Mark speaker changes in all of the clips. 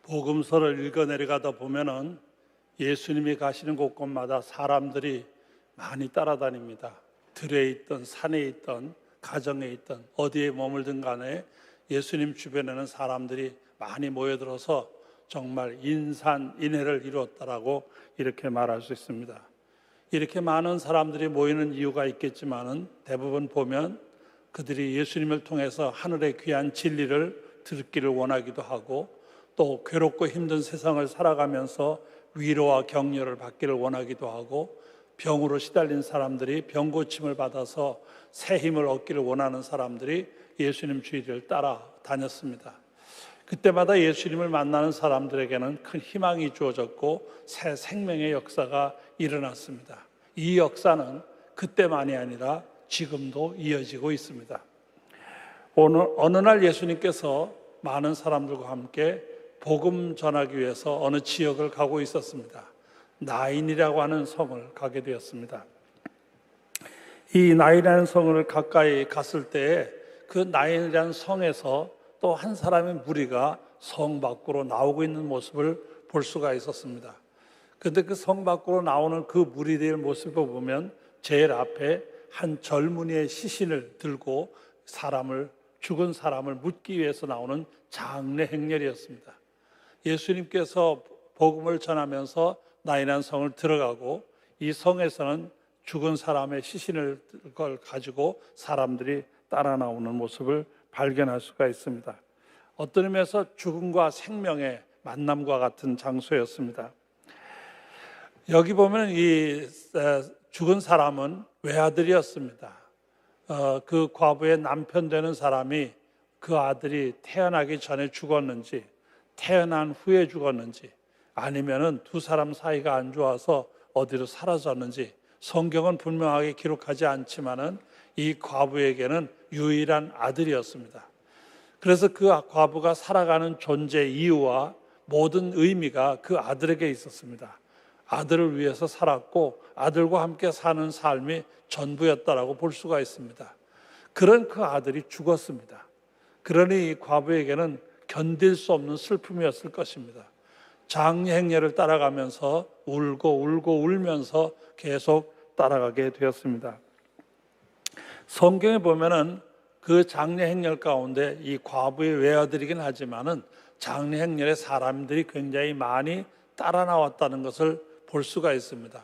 Speaker 1: 복음서를 읽어 내려가다 보면은 예수님이 가시는 곳곳마다 사람들이 많이 따라다닙니다. 들에 있든 산에 있든 가정에 있든 어디에 머물든 간에 예수님 주변에는 사람들이 많이 모여들어서 정말 인산인해를 이루었다라고 이렇게 말할 수 있습니다. 이렇게 많은 사람들이 모이는 이유가 있겠지만은 대부분 보면 그들이 예수님을 통해서 하늘의 귀한 진리를 듣기를 원하기도 하고 또 괴롭고 힘든 세상을 살아가면서 위로와 격려를 받기를 원하기도 하고 병으로 시달린 사람들이 병 고침을 받아서 새 힘을 얻기를 원하는 사람들이 예수님 주위를 따라다녔습니다. 그때마다 예수님을 만나는 사람들에게는 큰 희망이 주어졌고 새 생명의 역사가 일어났습니다. 이 역사는 그때만이 아니라 지금도 이어지고 있습니다. 어느 날 예수님께서 많은 사람들과 함께 복음 전하기 위해서 어느 지역을 가고 있었습니다. 나인이라고 하는 성을 가게 되었습니다. 이 나인이라는 성을 가까이 갔을 때에 그 나인이라는 성에서 또 한 사람의 무리가 성 밖으로 나오고 있는 모습을 볼 수가 있었습니다. 그런데 그 성 밖으로 나오는 그 무리들의 모습을 보면 제일 앞에 한 젊은이의 시신을 들고 죽은 사람을 묻기 위해서 나오는 장례 행렬이었습니다. 예수님께서 복음을 전하면서 나인한 성을 들어가고 이 성에서는 죽은 사람의 시신을 가지고 사람들이 따라 나오는 모습을 발견할 수가 있습니다. 어떤 의미에서 죽음과 생명의 만남과 같은 장소였습니다. 여기 보면 이 죽은 사람은 외아들이었습니다. 그 과부의 남편 되는 사람이 그 아들이 태어나기 전에 죽었는지 태어난 후에 죽었는지 아니면은 두 사람 사이가 안 좋아서 어디로 사라졌는지 성경은 분명하게 기록하지 않지만은 이 과부에게는 유일한 아들이었습니다. 그래서 그 과부가 살아가는 존재 이유와 모든 의미가 그 아들에게 있었습니다. 아들을 위해서 살았고 아들과 함께 사는 삶이 전부였다라고 볼 수가 있습니다. 그런 그 아들이 죽었습니다. 그러니 이 과부에게는 견딜 수 없는 슬픔이었을 것입니다. 장례 행렬을 따라가면서 울고 울면서 계속 따라가게 되었습니다. 성경에 보면은 그 장례 행렬 가운데 이 과부의 외아들이긴 하지만은 장례 행렬에 사람들이 굉장히 많이 따라 나왔다는 것을 볼 수가 있습니다.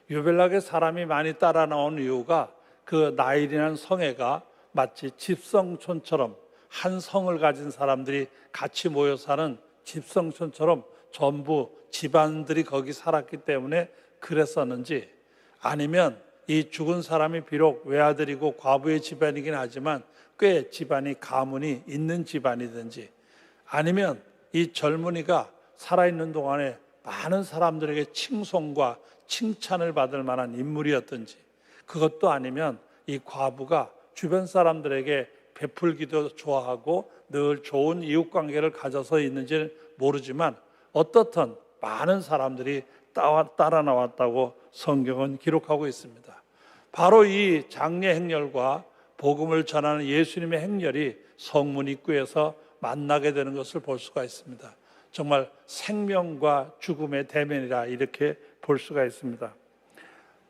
Speaker 1: 유별나게 사람이 많이 따라 나온 이유가 그 나인이라는 성회가 마치 집성촌처럼 한 성을 가진 사람들이 같이 모여 사는 집성촌처럼 전부 집안들이 거기 살았기 때문에 그랬었는지 아니면 이 죽은 사람이 비록 외아들이고 과부의 집안이긴 하지만 꽤 집안이 가문이 있는 집안이든지 아니면 이 젊은이가 살아있는 동안에 많은 사람들에게 칭송과 칭찬을 받을 만한 인물이었든지 그것도 아니면 이 과부가 주변 사람들에게 베풀기도 좋아하고 늘 좋은 이웃관계를 가져서 있는지는 모르지만 어떻든 많은 사람들이 따라 나왔다고 성경은 기록하고 있습니다. 바로 이 장례 행렬과 복음을 전하는 예수님의 행렬이 성문 입구에서 만나게 되는 것을 볼 수가 있습니다. 정말 생명과 죽음의 대면이라 이렇게 볼 수가 있습니다.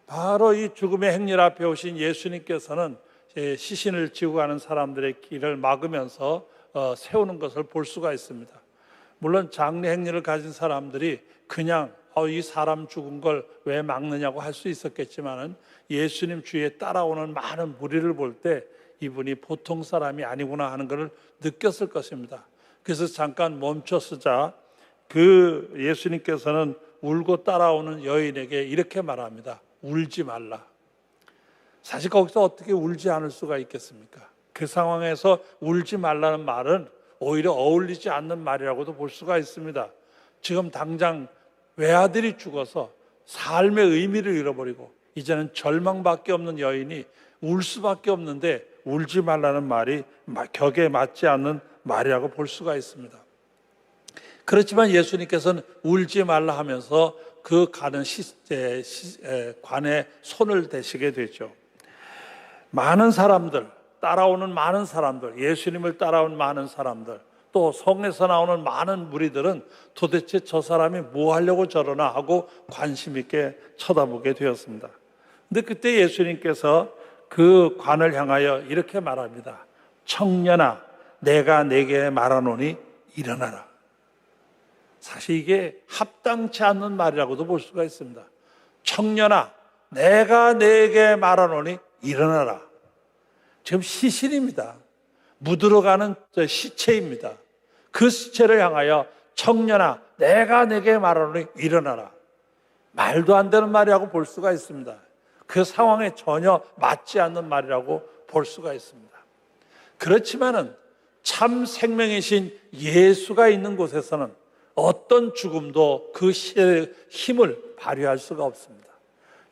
Speaker 1: 바로 이 죽음의 행렬 앞에 오신 예수님께서는 시신을 지고 가는 사람들의 길을 막으면서 세우는 것을 볼 수가 있습니다. 물론 장례 행렬을 가진 사람들이 그냥 이 사람 죽은 걸 왜 막느냐고 할 수 있었겠지만은 예수님 주위에 따라오는 많은 무리를 볼 때 이분이 보통 사람이 아니구나 하는 것을 느꼈을 것입니다. 그래서 잠깐 멈춰서자 그 예수님께서는 울고 따라오는 여인에게 이렇게 말합니다. 울지 말라. 사실 거기서 어떻게 울지 않을 수가 있겠습니까? 그 상황에서 울지 말라는 말은 오히려 어울리지 않는 말이라고도 볼 수가 있습니다. 지금 당장 외아들이 죽어서 삶의 의미를 잃어버리고 이제는 절망밖에 없는 여인이 울 수밖에 없는데 울지 말라는 말이 격에 맞지 않는 말이라고 볼 수가 있습니다. 그렇지만 예수님께서는 울지 말라 하면서 그 가는 관에 손을 대시게 되죠. 많은 사람들, 따라오는 많은 사람들, 예수님을 따라온 많은 사람들, 또 성에서 나오는 많은 무리들은 도대체 저 사람이 뭐 하려고 저러나 하고 관심 있게 쳐다보게 되었습니다. 근데 그때 예수님께서 그 관을 향하여 이렇게 말합니다. 청년아, 내가 네게 말하노니 일어나라. 사실 이게 합당치 않는 말이라고도 볼 수가 있습니다. 청년아, 내가 네게 말하노니 일어나라. 지금 시신입니다. 묻으러가는 시체입니다. 그 시체를 향하여 청년아, 내가 네게 말하노니 일어나라. 말도 안 되는 말이라고 볼 수가 있습니다. 그 상황에 전혀 맞지 않는 말이라고 볼 수가 있습니다. 그렇지만은 참 생명이신 예수가 있는 곳에서는 어떤 죽음도 그 힘을 발휘할 수가 없습니다.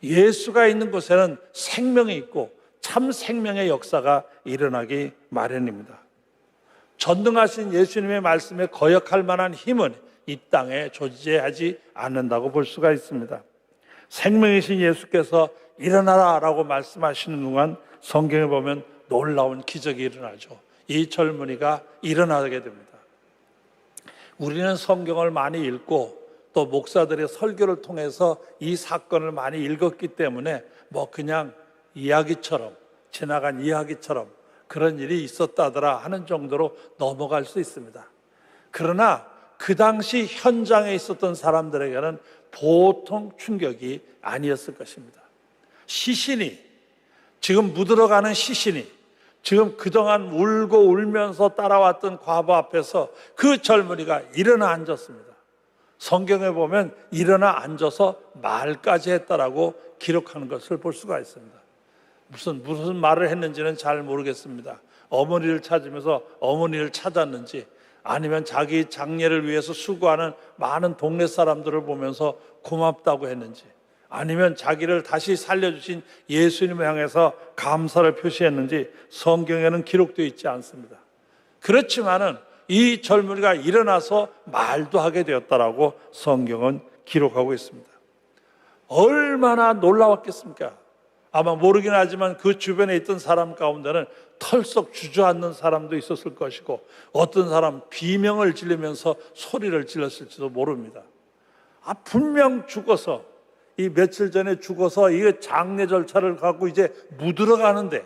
Speaker 1: 예수가 있는 곳에는 생명이 있고 참 생명의 역사가 일어나기 마련입니다. 전능하신 예수님의 말씀에 거역할 만한 힘은 이 땅에 존재하지 않는다고 볼 수가 있습니다. 생명이신 예수께서 일어나라 라고 말씀하시는 동안 성경에 보면 놀라운 기적이 일어나죠. 이 젊은이가 일어나게 됩니다. 우리는 성경을 많이 읽고 또 목사들의 설교를 통해서 이 사건을 많이 읽었기 때문에 뭐 그냥 이야기처럼, 지나간 이야기처럼 그런 일이 있었다더라 하는 정도로 넘어갈 수 있습니다. 그러나 그 당시 현장에 있었던 사람들에게는 보통 충격이 아니었을 것입니다. 시신이, 지금 묻으러가는 시신이, 지금 그동안 울고 울면서 따라왔던 과부 앞에서 그 젊은이가 일어나 앉았습니다. 성경에 보면 일어나 앉아서 말까지 했다라고 기록하는 것을 볼 수가 있습니다. 무슨 말을 했는지는 잘 모르겠습니다. 어머니를 찾으면서 어머니를 찾았는지, 아니면 자기 장례를 위해서 수고하는 많은 동네 사람들을 보면서 고맙다고 했는지, 아니면 자기를 다시 살려주신 예수님을 향해서 감사를 표시했는지 성경에는 기록되어 있지 않습니다. 그렇지만은 이 젊은이가 일어나서 말도 하게 되었다라고 성경은 기록하고 있습니다. 얼마나 놀라웠겠습니까? 아마 모르긴 하지만 그 주변에 있던 사람 가운데는 털썩 주저앉는 사람도 있었을 것이고, 어떤 사람 비명을 지르면서 소리를 질렀을지도 모릅니다. 분명 죽어서, 이 며칠 전에 죽어서 이 장례 절차를 갖고 이제 묻으러가는데,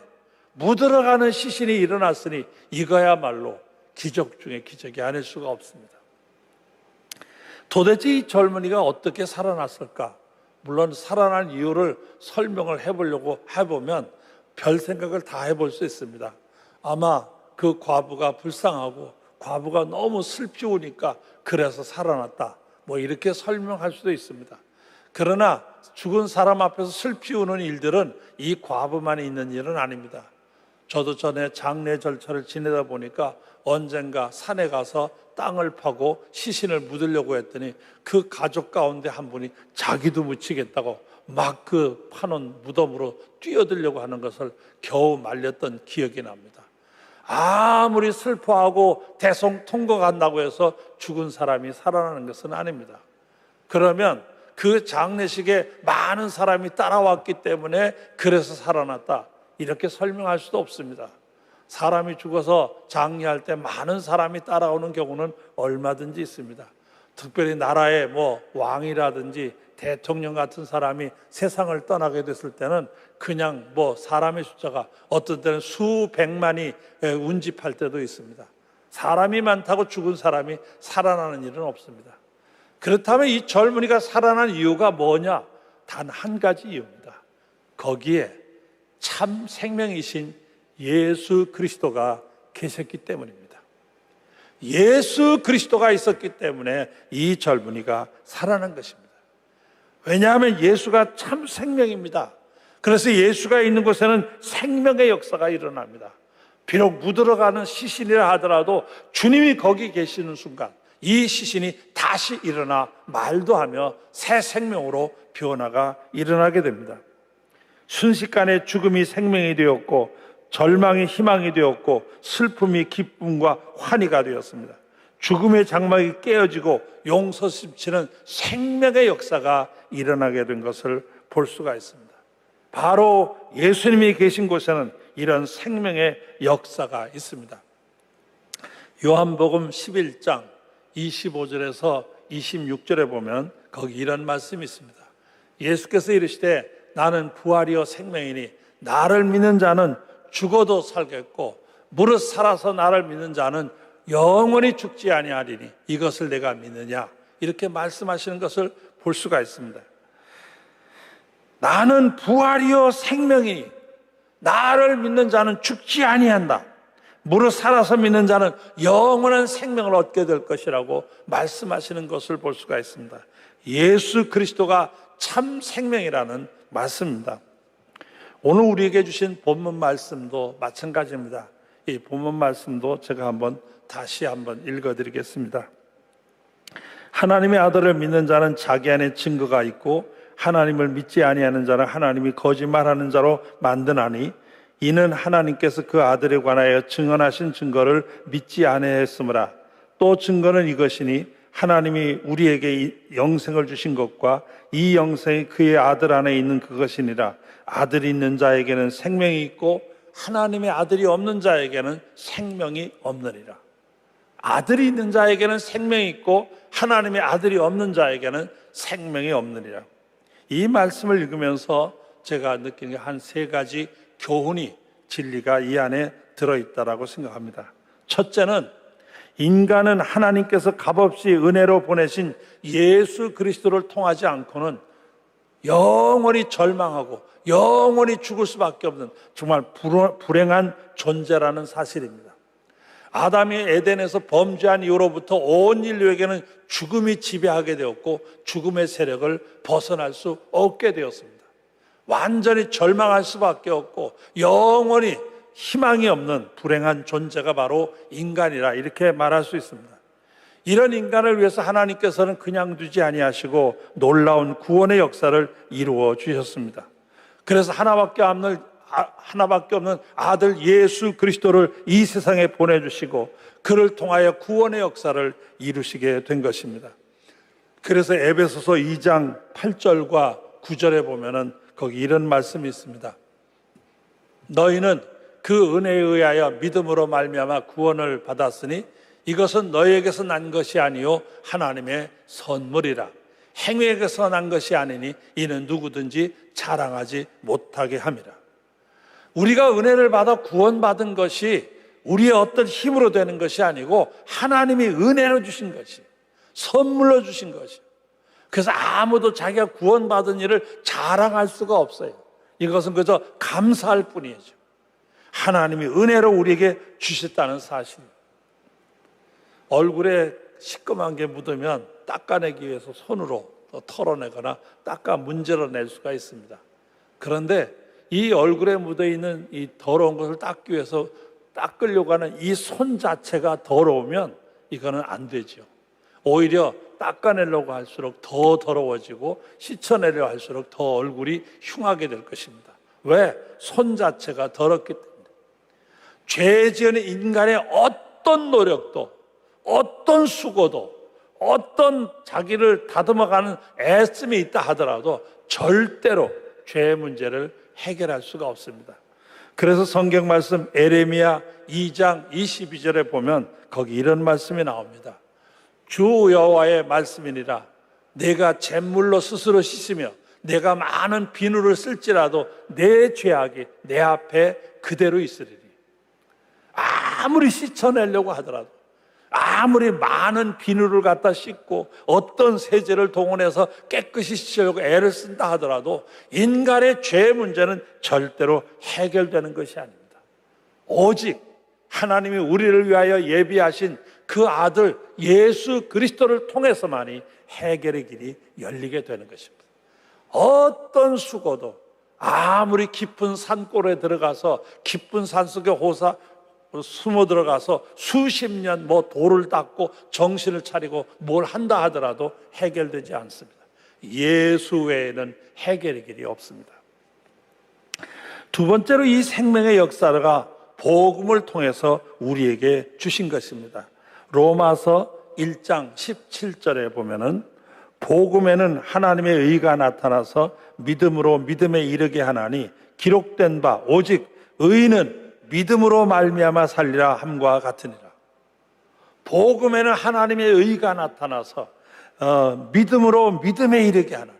Speaker 1: 묻으러가는 시신이 일어났으니 이거야말로 기적 중에 기적이 아닐 수가 없습니다. 도대체 이 젊은이가 어떻게 살아났을까? 물론 살아난 이유를 설명을 해보려고 해보면 별 생각을 다 해볼 수 있습니다. 아마 그 과부가 불쌍하고 과부가 너무 슬피 우니까 그래서 살아났다, 뭐 이렇게 설명할 수도 있습니다. 그러나 죽은 사람 앞에서 슬피 우는 일들은 이 과부만이 있는 일은 아닙니다. 저도 전에 장례 절차를 지내다 보니까 언젠가 산에 가서 땅을 파고 시신을 묻으려고 했더니 그 가족 가운데 한 분이 자기도 묻히겠다고 막 그 파놓은 무덤으로 뛰어들려고 하는 것을 겨우 말렸던 기억이 납니다. 아무리 슬퍼하고 대성통곡한다고 해서 죽은 사람이 살아나는 것은 아닙니다. 그러면 그 장례식에 많은 사람이 따라왔기 때문에 그래서 살아났다, 이렇게 설명할 수도 없습니다. 사람이 죽어서 장례할 때 많은 사람이 따라오는 경우는 얼마든지 있습니다. 특별히 나라의 왕이라든지 대통령 같은 사람이 세상을 떠나게 됐을 때는 그냥 사람의 숫자가 어떤 때는 수백만이 운집할 때도 있습니다. 사람이 많다고 죽은 사람이 살아나는 일은 없습니다. 그렇다면 이 젊은이가 살아난 이유가 뭐냐? 단 한 가지 이유입니다. 거기에 참 생명이신 예수 그리스도가 계셨기 때문입니다. 예수 그리스도가 있었기 때문에 이 젊은이가 살아난 것입니다. 왜냐하면 예수가 참 생명입니다. 그래서 예수가 있는 곳에는 생명의 역사가 일어납니다. 비록 묻어가는 시신이라 하더라도 주님이 거기 계시는 순간 이 시신이 다시 일어나 말도 하며 새 생명으로 변화가 일어나게 됩니다. 순식간에 죽음이 생명이 되었고, 절망이 희망이 되었고, 슬픔이 기쁨과 환희가 되었습니다. 죽음의 장막이 깨어지고 용서심치는 생명의 역사가 일어나게 된 것을 볼 수가 있습니다. 바로 예수님이 계신 곳에는 이런 생명의 역사가 있습니다. 요한복음 11장 25절에서 26절에 보면 거기 이런 말씀이 있습니다. 예수께서 이르시되 나는 부활이요 생명이니 나를 믿는 자는 죽어도 살겠고 무릇 살아서 나를 믿는 자는 영원히 죽지 아니하리니 이것을 내가 믿느냐, 이렇게 말씀하시는 것을 볼 수가 있습니다. 나는 부활이요 생명이니 나를 믿는 자는 죽지 아니한다. 무릇 살아서 믿는 자는 영원한 생명을 얻게 될 것이라고 말씀하시는 것을 볼 수가 있습니다. 예수 그리스도가 참 생명이라는 말씀입니다. 오늘 우리에게 주신 본문 말씀도 마찬가지입니다. 이 본문 말씀도 제가 다시 한번 읽어드리겠습니다. 하나님의 아들을 믿는 자는 자기 안에 증거가 있고 하나님을 믿지 아니하는 자는 하나님이 거짓말하는 자로 만드나니 이는 하나님께서 그 아들에 관하여 증언하신 증거를 믿지 아니하였으므라. 또 증거는 이것이니 하나님이 우리에게 영생을 주신 것과 이 영생이 그의 아들 안에 있는 그것이니라. 아들이 있는 자에게는 생명이 있고 하나님의 아들이 없는 자에게는 생명이 없느니라. 아들이 있는 자에게는 생명이 있고 하나님의 아들이 없는 자에게는 생명이 없느니라. 이 말씀을 읽으면서 제가 느낀 게 한 세 가지 교훈이, 진리가 이 안에 들어있다라고 생각합니다. 첫째는 인간은 하나님께서 값없이 은혜로 보내신 예수 그리스도를 통하지 않고는 영원히 절망하고 영원히 죽을 수밖에 없는 정말 불행한 존재라는 사실입니다. 아담이 에덴에서 범죄한 이후로부터 온 인류에게는 죽음이 지배하게 되었고 죽음의 세력을 벗어날 수 없게 되었습니다. 완전히 절망할 수밖에 없고 영원히 희망이 없는 불행한 존재가 바로 인간이라 이렇게 말할 수 있습니다. 이런 인간을 위해서 하나님께서는 그냥 두지 아니하시고 놀라운 구원의 역사를 이루어 주셨습니다. 그래서 하나밖에 없는 아들 예수 그리스도를 이 세상에 보내주시고 그를 통하여 구원의 역사를 이루시게 된 것입니다. 그래서 에베소서 2장 8절과 9절에 보면은 거기 이런 말씀이 있습니다. 너희는 그 은혜에 의하여 믿음으로 말미암아 구원을 받았으니 이것은 너희에게서 난 것이 아니요 하나님의 선물이라. 행위에게서 난 것이 아니니 이는 누구든지 자랑하지 못하게 함이라. 우리가 은혜를 받아 구원받은 것이 우리의 어떤 힘으로 되는 것이 아니고 하나님이 은혜로 주신 것이, 선물로 주신 것이. 그래서 아무도 자기가 구원받은 일을 자랑할 수가 없어요. 이것은 그저 감사할 뿐이죠. 하나님이 은혜로 우리에게 주셨다는 사실. 얼굴에 시꺼먼 게 묻으면 닦아내기 위해서 손으로 털어내거나 닦아 문질러낼 수가 있습니다. 그런데 이 얼굴에 묻어있는 이 더러운 것을 닦기 위해서 닦으려고 하는 이 손 자체가 더러우면 이거는 안 되죠. 오히려 닦아내려고 할수록 더 더러워지고 씻어내려고 할수록 더 얼굴이 흉하게 될 것입니다. 왜? 손 자체가 더럽기 때문에. 죄 지은 인간의 어떤 노력도, 어떤 수고도, 어떤 자기를 다듬어가는 애씀이 있다 하더라도 절대로 죄의 문제를 해결할 수가 없습니다. 그래서 성경 말씀 에레미야 2장 22절에 보면 거기 이런 말씀이 나옵니다. 주 여호와의 말씀이니라. 내가 잿물로 스스로 씻으며 내가 많은 비누를 쓸지라도 내 죄악이 내 앞에 그대로 있으리니. 아무리 씻어내려고 하더라도, 아무리 많은 비누를 갖다 씻고 어떤 세제를 동원해서 깨끗이 씻으려고 애를 쓴다 하더라도 인간의 죄 문제는 절대로 해결되는 것이 아닙니다. 오직 하나님이 우리를 위하여 예비하신 그 아들 예수 그리스도를 통해서만이 해결의 길이 열리게 되는 것입니다. 어떤 수고도, 아무리 깊은 산골에 들어가서 깊은 산속에 숨어 들어가서 수십 년 돌을 닦고 정신을 차리고 뭘 한다 하더라도 해결되지 않습니다. 예수 외에는 해결의 길이 없습니다. 두 번째로 이 생명의 역사가 복음을 통해서 우리에게 주신 것입니다. 로마서 1장 17절에 보면은 복음에는 하나님의 의가 나타나서 믿음으로 믿음에 이르게 하나니 기록된 바 오직 의인은 믿음으로 말미암아 살리라 함과 같으니라. 복음에는 하나님의 의가 나타나서 믿음으로 믿음에 이르게 하나니,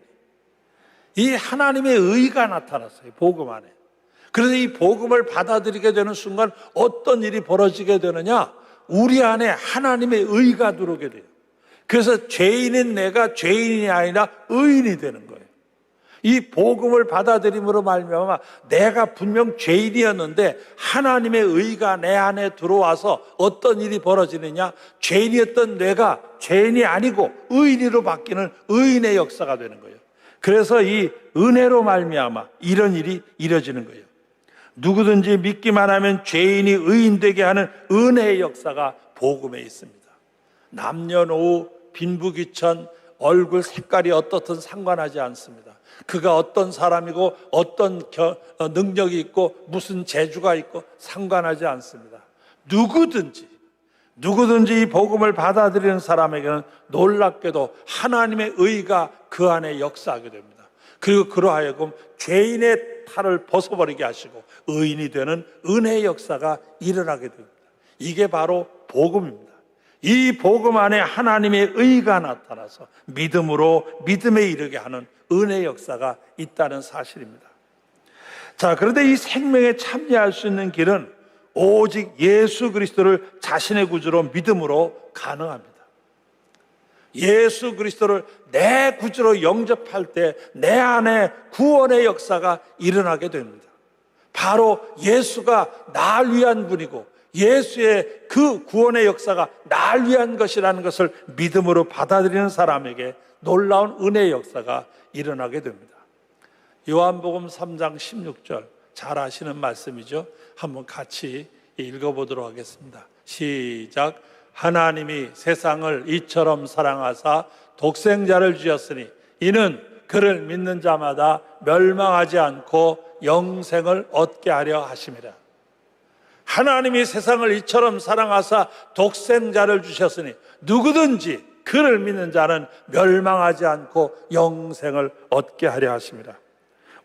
Speaker 1: 이 하나님의 의가 나타났어요, 복음 안에. 그래서 이 복음을 받아들이게 되는 순간 어떤 일이 벌어지게 되느냐? 우리 안에 하나님의 의가 들어오게 돼요. 그래서 죄인인 내가 죄인이 아니라 의인이 되는 거예요. 이 복음을 받아들임으로 말미암아 내가 분명 죄인이었는데 하나님의 의가 내 안에 들어와서 어떤 일이 벌어지느냐? 죄인이었던 내가 죄인이 아니고 의인으로 바뀌는 의인의 역사가 되는 거예요. 그래서 이 은혜로 말미암아 이런 일이 이뤄지는 거예요. 누구든지 믿기만 하면 죄인이 의인 되게 하는 은혜의 역사가 복음에 있습니다. 남녀노후, 빈부귀천, 얼굴 색깔이 어떻든 상관하지 않습니다. 그가 어떤 사람이고 어떤 능력이 있고 무슨 재주가 있고 상관하지 않습니다. 누구든지 이 복음을 받아들이는 사람에게는 놀랍게도 하나님의 의가 그 안에 역사하게 됩니다. 그리고 그러하여금 죄인의 탈을 벗어버리게 하시고 의인이 되는 은혜의 역사가 일어나게 됩니다. 이게 바로 복음입니다. 이 복음 안에 하나님의 의가 나타나서 믿음으로 믿음에 이르게 하는 은혜의 역사가 있다는 사실입니다. 자, 그런데 이 생명에 참여할 수 있는 길은 오직 예수 그리스도를 자신의 구주로 믿음으로 가능합니다. 예수 그리스도를 내 구주로 영접할 때 내 안에 구원의 역사가 일어나게 됩니다. 바로 예수가 날 위한 분이고 예수의 그 구원의 역사가 날 위한 것이라는 것을 믿음으로 받아들이는 사람에게 놀라운 은혜의 역사가 일어나게 됩니다. 요한복음 3장 16절 잘 아시는 말씀이죠. 한번 같이 읽어보도록 하겠습니다. 시작. 하나님이 세상을 이처럼 사랑하사 독생자를 주셨으니 이는 그를 믿는 자마다 멸망하지 않고 영생을 얻게 하려 하심이라. 하나님이 세상을 이처럼 사랑하사 독생자를 주셨으니 누구든지 그를 믿는 자는 멸망하지 않고 영생을 얻게 하려 하심이라.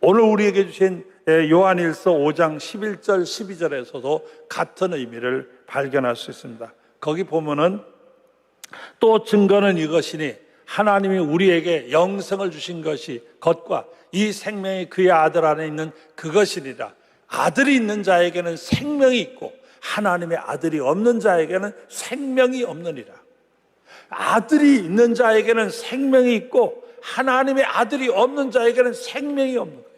Speaker 1: 오늘 우리에게 주신 요한일서 5장 11절 12절에서도 같은 의미를 발견할 수 있습니다. 거기 보면은 또 증거는 이것이니 하나님이 우리에게 영생을 주신 것과 이 생명이 그의 아들 안에 있는 그것이니라. 아들이 있는 자에게는 생명이 있고 하나님의 아들이 없는 자에게는 생명이 없느니라. 아들이 있는 자에게는 생명이 있고 하나님의 아들이 없는 자에게는 생명이 없는 거예요.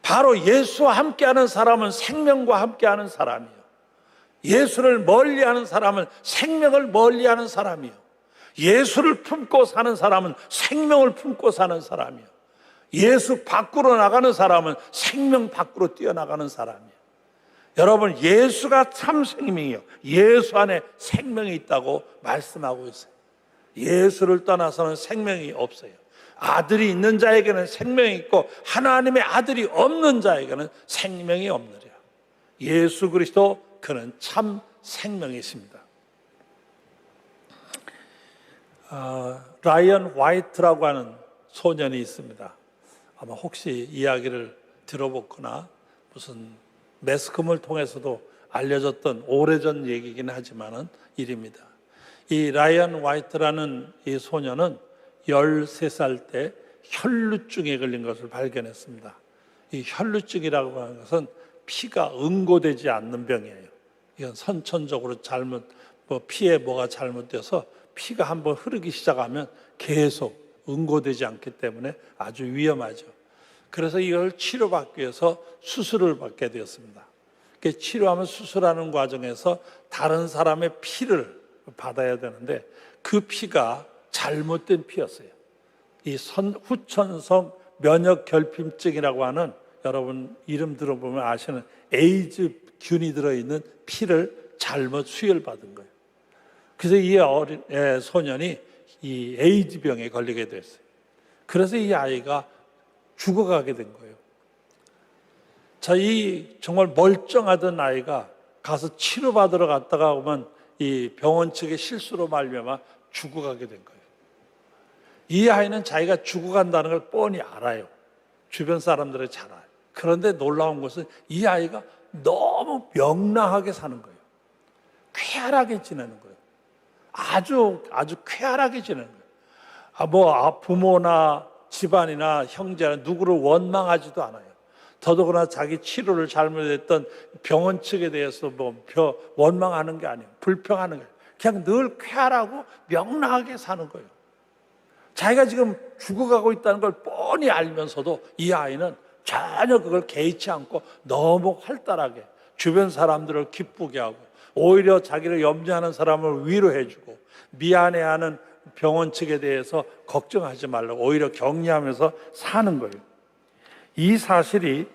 Speaker 1: 바로 예수와 함께하는 사람은 생명과 함께하는 사람이에요. 예수를 멀리하는 사람은 생명을 멀리하는 사람이에요. 예수를 품고 사는 사람은 생명을 품고 사는 사람이에요. 예수 밖으로 나가는 사람은 생명 밖으로 뛰어나가는 사람이에요. 여러분, 예수가 참 생명이에요. 예수 안에 생명이 있다고 말씀하고 있어요. 예수를 떠나서는 생명이 없어요. 아들이 있는 자에게는 생명이 있고 하나님의 아들이 없는 자에게는 생명이 없느니라. 예수 그리스도 그는 참 생명이십니다. 라이언 화이트라고 하는 소년이 있습니다. 아마 혹시 이야기를 들어봤거나 무슨 매스컴을 통해서도 알려졌던 오래전 얘기긴 하지만은 일입니다. 이 라이언 화이트라는 이 소년은 13살 때 혈루증에 걸린 것을 발견했습니다. 이 혈루증이라고 하는 것은 피가 응고되지 않는 병이에요. 이건 선천적으로 피에 뭐가 잘못돼서 피가 한번 흐르기 시작하면 계속 응고되지 않기 때문에 아주 위험하죠. 그래서 이걸 치료받기 위해서 수술을 받게 되었습니다. 치료하면 수술하는 과정에서 다른 사람의 피를 받아야 되는데 그 피가 잘못된 피였어요. 이 후천성 면역결핍증이라고 하는, 여러분 이름 들어보면 아시는 에이즈 균이 들어있는 피를 잘못 수혈받은 거예요. 그래서 이 소년이 이 에이즈 병에 걸리게 됐어요. 그래서 이 아이가 죽어가게 된 거예요. 자, 이 정말 멀쩡하던 아이가 가서 치료받으러 갔다가 오면 이 병원 측의 실수로 말미암아 죽어가게 된 거예요. 이 아이는 자기가 죽어간다는 걸 뻔히 알아요. 주변 사람들은 잘 알아요. 그런데 놀라운 것은 이 아이가 너무 명랑하게 사는 거예요. 쾌활하게 지내는 거예요. 아주 쾌활하게 지내는 거예요. 부모나 집안이나 형제나 누구를 원망하지도 않아요. 더더구나 자기 치료를 잘못했던 병원 측에 대해서 원망하는 게 아니에요. 불평하는 거예요. 그냥 늘 쾌활하고 명랑하게 사는 거예요. 자기가 지금 죽어가고 있다는 걸 뻔히 알면서도 이 아이는 전혀 그걸 개의치 않고 너무 활달하게 주변 사람들을 기쁘게 하고, 오히려 자기를 염려하는 사람을 위로해주고, 미안해하는 병원 측에 대해서 걱정하지 말라고 오히려 격려하면서 사는 거예요. 이 사실이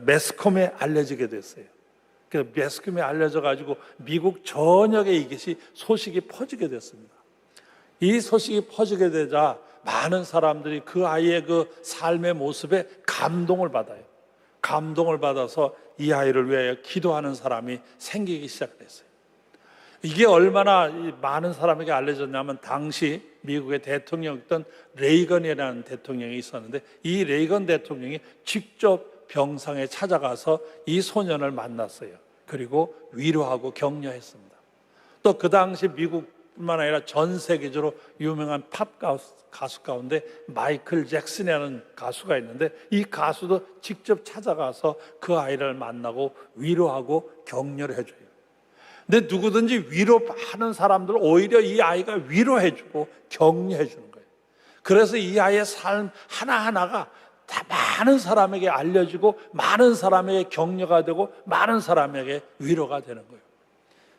Speaker 1: 매스컴에 알려지게 됐어요. 그래서 매스컴에 알려져가지고 미국 전역에 이것이 소식이 퍼지게 됐습니다. 이 소식이 퍼지게 되자 많은 사람들이 그 아이의 그 삶의 모습에 감동을 받아요. 감동을 받아서 이 아이를 위하여 기도하는 사람이 생기기 시작했어요. 이게 얼마나 많은 사람에게 알려졌냐면, 당시 미국의 대통령이었던 레이건이라는 대통령이 있었는데, 이 레이건 대통령이 직접 병상에 찾아가서 이 소년을 만났어요. 그리고 위로하고 격려했습니다. 또 그 당시 미국뿐만 아니라 전 세계적으로 유명한 팝 가수 가운데 마이클 잭슨이라는 가수가 있는데, 이 가수도 직접 찾아가서 그 아이를 만나고 위로하고 격려를 해줘요. 근데 누구든지 위로하는 사람들은 오히려 이 아이가 위로해주고 격려해주는 거예요. 그래서 이 아이의 삶 하나하나가 다 많은 사람에게 알려지고, 많은 사람에게 격려가 되고, 많은 사람에게 위로가 되는 거예요.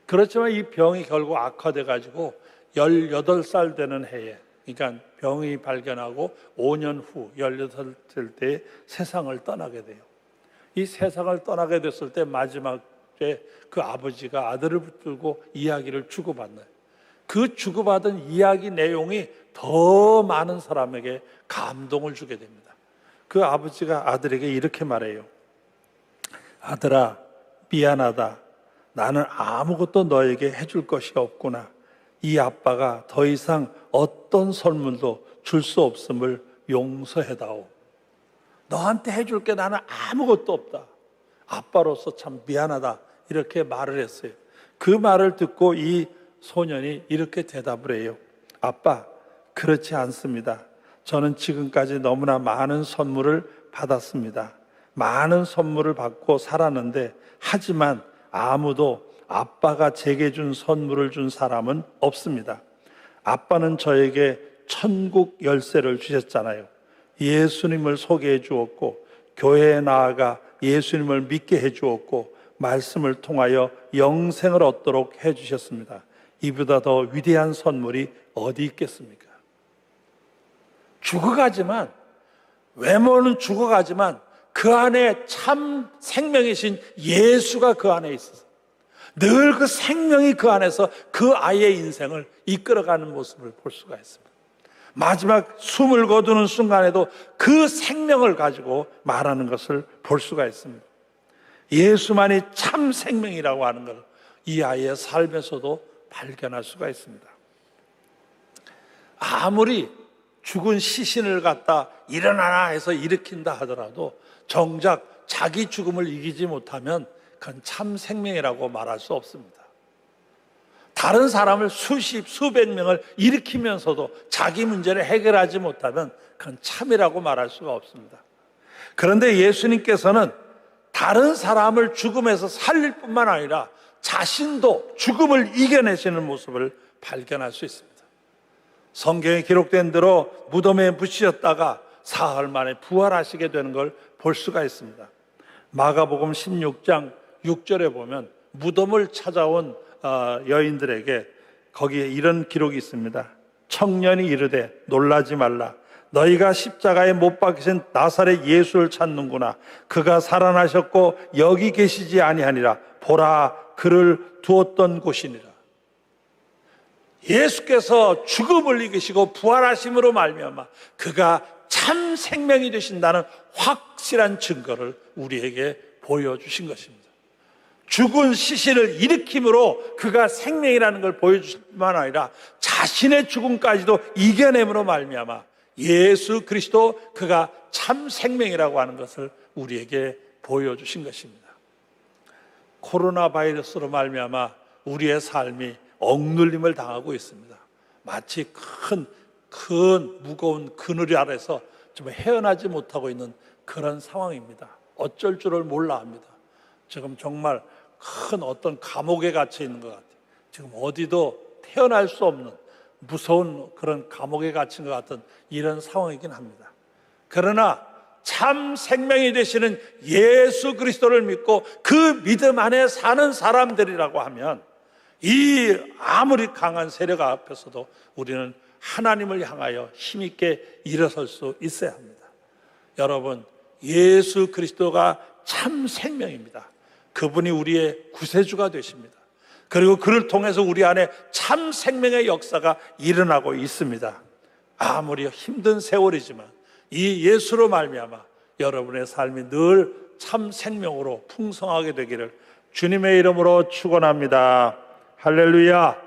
Speaker 1: 그렇지만 이 병이 결국 악화돼가지고 18살 되는 해에, 그러니까 병이 발견하고 5년 후 18살 될 때에 세상을 떠나게 돼요. 이 세상을 떠나게 됐을 때 마지막에 그 아버지가 아들을 붙들고 이야기를 주고받나요. 그 주고받은 이야기 내용이 더 많은 사람에게 감동을 주게 됩니다. 그 아버지가 아들에게 이렇게 말해요. 아들아, 미안하다. 나는 아무것도 너에게 해줄 것이 없구나. 이 아빠가 더 이상 어떤 선물도 줄 수 없음을 용서해다오. 너한테 해줄 게 나는 아무것도 없다. 아빠로서 참 미안하다. 이렇게 말을 했어요. 그 말을 듣고 이 소년이 이렇게 대답을 해요. 아빠, 그렇지 않습니다. 저는 지금까지 너무나 많은 선물을 받았습니다. 많은 선물을 받고 살았는데, 하지만 아무도 아빠가 제게 준 선물을 준 사람은 없습니다. 아빠는 저에게 천국 열쇠를 주셨잖아요. 예수님을 소개해 주었고, 교회에 나아가 예수님을 믿게 해 주었고, 말씀을 통하여 영생을 얻도록 해 주셨습니다. 이보다 더 위대한 선물이 어디 있겠습니까? 죽어가지만, 외모는 죽어가지만 그 안에 참 생명이신 예수가 그 안에 있어서 늘 그 생명이 그 안에서 그 아이의 인생을 이끌어가는 모습을 볼 수가 있습니다. 마지막 숨을 거두는 순간에도 그 생명을 가지고 말하는 것을 볼 수가 있습니다. 예수만이 참 생명이라고 하는 걸 이 아이의 삶에서도 발견할 수가 있습니다. 아무리 죽은 시신을 갖다 일어나라 해서 일으킨다 하더라도 정작 자기 죽음을 이기지 못하면 그건 참 생명이라고 말할 수 없습니다. 다른 사람을 수백 명을 일으키면서도 자기 문제를 해결하지 못하면 그건 참이라고 말할 수가 없습니다. 그런데 예수님께서는 다른 사람을 죽음에서 살릴 뿐만 아니라 자신도 죽음을 이겨내시는 모습을 발견할 수 있습니다. 성경에 기록된 대로 무덤에 묻히셨다가 사흘 만에 부활하시게 되는 걸 볼 수가 있습니다. 마가복음 16장 6절에 보면 무덤을 찾아온 여인들에게 거기에 이런 기록이 있습니다. 청년이 이르되 놀라지 말라. 너희가 십자가에 못 박히신 나사렛 예수를 찾는구나. 그가 살아나셨고 여기 계시지 아니하니라. 보라, 그를 두었던 곳이니라. 예수께서 죽음을 이기시고 부활하심으로 말미암아 그가 참 생명이 되신다는 확실한 증거를 우리에게 보여주신 것입니다. 죽은 시신을 일으킴으로 그가 생명이라는 걸 보여줄 뿐만 아니라 자신의 죽음까지도 이겨냄으로 말미암아 예수 그리스도 그가 참 생명이라고 하는 것을 우리에게 보여주신 것입니다. 코로나 바이러스로 말미암아 우리의 삶이 억눌림을 당하고 있습니다. 마치 큰 무거운 그늘 아래서 좀 헤어나지 못하고 있는 그런 상황입니다. 어쩔 줄을 몰라 합니다. 지금 정말 큰 어떤 감옥에 갇혀 있는 것 같아요. 지금 어디도 태어날 수 없는 무서운 그런 감옥에 갇힌 것 같은 이런 상황이긴 합니다. 그러나 참 생명이 되시는 예수 그리스도를 믿고 그 믿음 안에 사는 사람들이라고 하면 이 아무리 강한 세력 앞에서도 우리는 하나님을 향하여 힘있게 일어설 수 있어야 합니다. 여러분, 예수 그리스도가 참 생명입니다. 그분이 우리의 구세주가 되십니다. 그리고 그를 통해서 우리 안에 참 생명의 역사가 일어나고 있습니다. 아무리 힘든 세월이지만 이 예수로 말미암아 여러분의 삶이 늘 참 생명으로 풍성하게 되기를 주님의 이름으로 축원합니다. 할렐루야.